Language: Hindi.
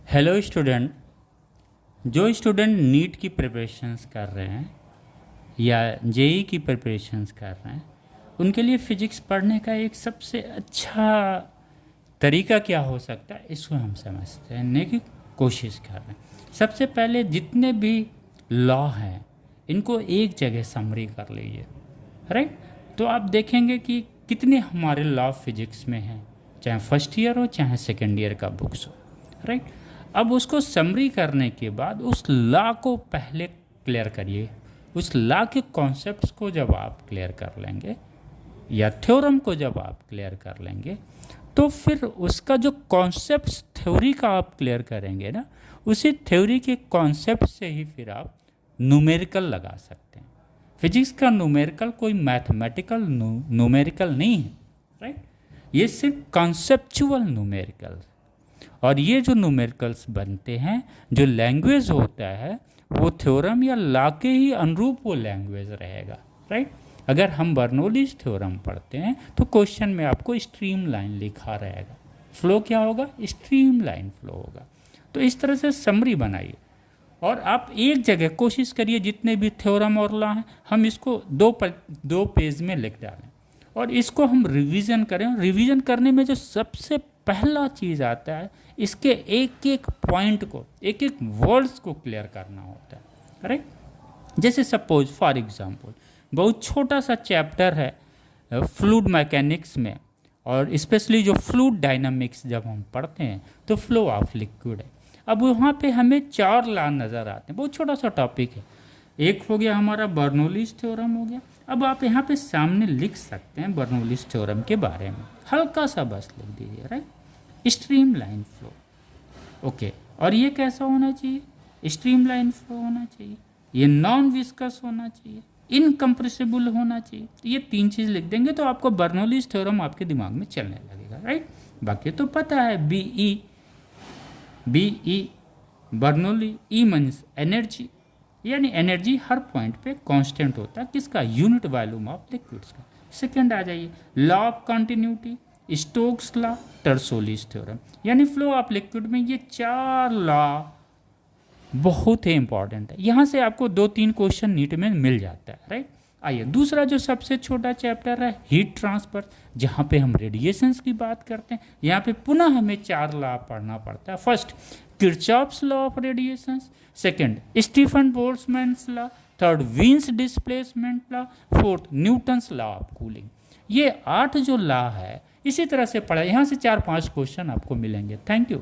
Hello student. जो स्टूडेंट नीट की प्रिपरेशंस कर रहे हैं या जेई की प्रिपरेशंस कर रहे हैं, उनके लिए फ़िज़िक्स पढ़ने का एक सबसे अच्छा तरीका क्या हो सकता है, इसको हम समझने की कोशिश कर रहे हैं। सबसे पहले जितने भी लॉ हैं इनको एक जगह समरी कर लीजिए, राइट। तो आप देखेंगे कि कितने हमारे लॉ फिजिक्स में हैं, चाहे फर्स्ट ईयर हो चाहे सेकेंड ईयर का बुक्स हो, राइट। अब उसको समरी करने के बाद उस लॉ को पहले क्लियर करिए। उस लॉ के कॉन्सेप्ट्स को जब आप क्लियर कर लेंगे या थ्योरम को जब आप क्लियर कर लेंगे, तो फिर उसका जो कॉन्सेप्ट्स थ्योरी का आप क्लियर करेंगे ना, उसी थ्योरी के कॉन्सेप्ट से ही फिर आप न्यूमेरिकल लगा सकते हैं। फिजिक्स का न्यूमेरिकल कोई मैथमेटिकल न्यूमेरिकल नहीं है, राइट। ये सिर्फ कॉन्सेप्चुअल न्यूमेरिकल, और ये जो न्यूमेरिकल्स बनते हैं, जो लैंग्वेज होता है वो थ्योरम या लॉ के ही अनुरूप वो लैंग्वेज रहेगा, राइट। अगर हम बर्नौलीज थ्योरम पढ़ते हैं तो क्वेश्चन में आपको स्ट्रीम लाइन लिखा रहेगा, फ्लो क्या होगा, स्ट्रीम लाइन फ्लो होगा। तो इस तरह से समरी बनाइए और आप एक जगह कोशिश करिए जितने भी थ्योरम और लॉ हैं हम इसको दो पेज में लिख डालें और इसको हम रिवीजन करें। रिवीजन करने में जो सबसे पहला चीज़ आता है, इसके एक एक पॉइंट को, एक एक वर्ड्स को क्लियर करना होता है, राइट। जैसे सपोज फॉर एग्जांपल बहुत छोटा सा चैप्टर है फ्लूइड मैकेनिक्स में, और स्पेशली जो फ्लूइड डायनामिक्स जब हम पढ़ते हैं तो फ्लो ऑफ लिक्विड है। अब वहाँ पे हमें 4 लॉ नज़र आते हैं, बहुत छोटा सा टॉपिक है। एक हो गया हमारा बर्नौलीज थ्योरम हो गया। अब आप यहाँ पे सामने लिख सकते हैं बर्नौलीज थ्योरम के बारे में, हल्का सा बस लिख दीजिए, right. Stream line flow, okay. और ये कैसा होना चाहिए, स्ट्रीम लाइन फ्लो होना चाहिए, ये नॉन विस्कस होना चाहिए, इनकम्प्रेसिबल होना चाहिए। तो ये 3 चीज़ लिख देंगे तो आपको बर्नौलीज थ्योरम आपके दिमाग में चलने लगेगा, राइट। बाकी तो पता है B E Bernoulli, E means energy, यानी एनर्जी हर पॉइंट पे कांस्टेंट होता है, किसका, यूनिट वॉल्यूम ऑफ लिक्विड्स का। सेकंड आ जाइए law of continuity, Stokes law, Torricelli's theorem, यानी फ्लो ऑफ लिक्विड में ये 4 लॉ बहुत ही इंपॉर्टेंट है। यहाँ से आपको 2-3 क्वेश्चन नीट में मिल जाता है, राइट। आइए दूसरा जो सबसे छोटा चैप्टर है हीट ट्रांसफर, जहाँ पे हम रेडिएशंस की बात करते हैं। यहाँ पे पुनः हमें 4 लॉ पढ़ना पड़ता है। First Kirchhoff's law of radiations, second Stefan Boltzmann's law, third Wien's displacement law, fourth Newton's law of cooling. ये 8 जो लॉ है इसी तरह से पढ़ा, यहाँ से 4-5 क्वेश्चन आपको मिलेंगे। Thank you.